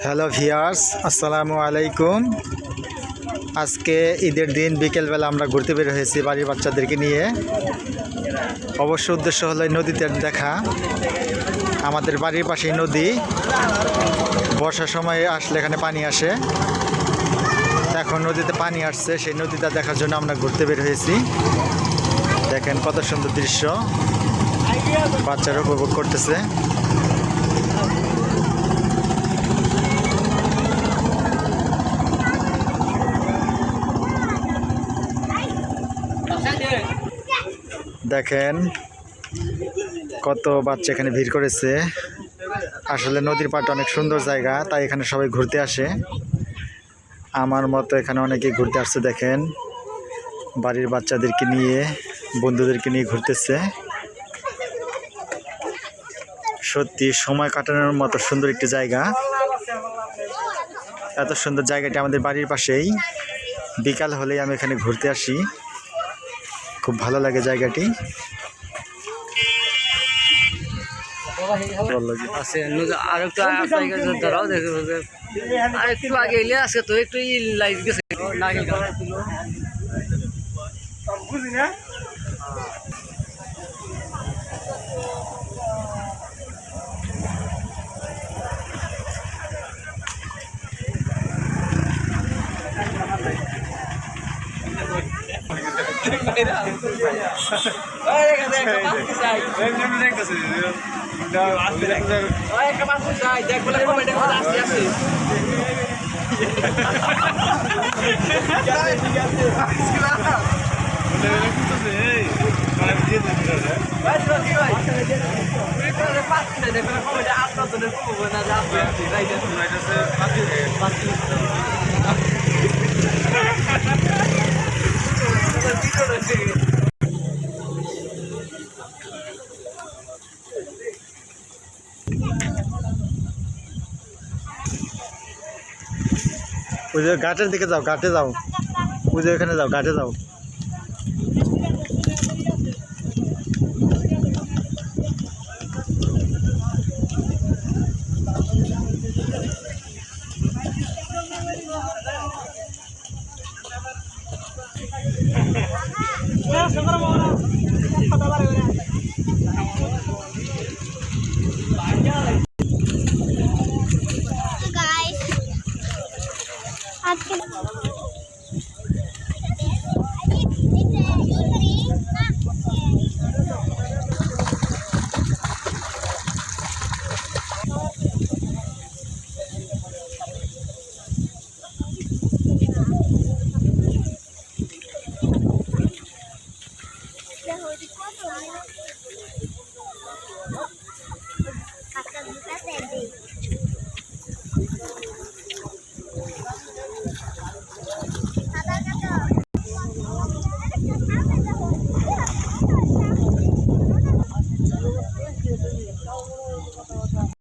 Hello viewers, আসসালামু আলাইকুম। আজকে ঈদের দিন বিকেলবেলা আমরা ঘুরতে বের হয়েছি বাড়ির বাচ্চাদেরকে নিয়ে। অবশ্য উদ্দেশ্য হলো নদীতে দেখা। আমাদের বাড়ির পাশেই নদী, বর্ষার সময় আসলে এখানে পানি আসে। এখন নদীতে পানি আসছে, সেই নদীটা দেখার জন্য আমরা ঘুরতে বের হয়েছি। দেখেন কত সুন্দর দৃশ্য, বাচ্চারা উপভোগ করতেছে। দেখেন কত বাচ্চা এখানে ভিড় করেছে। আসলে নদীর পাড়টা অনেক সুন্দর জায়গা, তাই এখানে সবাই ঘুরতে আসে। আমার মতো এখানে অনেকেই ঘুরতে আসছে। দেখেন বাড়ির বাচ্চাদেরকে নিয়ে, বন্ধুদেরকে নিয়ে ঘুরতেছে। সত্যি সময় কাটানোর মতো সুন্দর একটি জায়গা। এত সুন্দর জায়গাটি আমাদের বাড়ির পাশেই। বিকাল হলেই আমি এখানে ঘুরতে আসি, খুব ভালো লাগে জায়গাটি। আরেকটু আগে এলে আজকে তো একটু লাইট গেছে বুঝি না। ওই যে ঘাটের দিকে যাও, ঘাটে যাও, ওই যে এখানে যাও, ঘাটে যাও। Hasta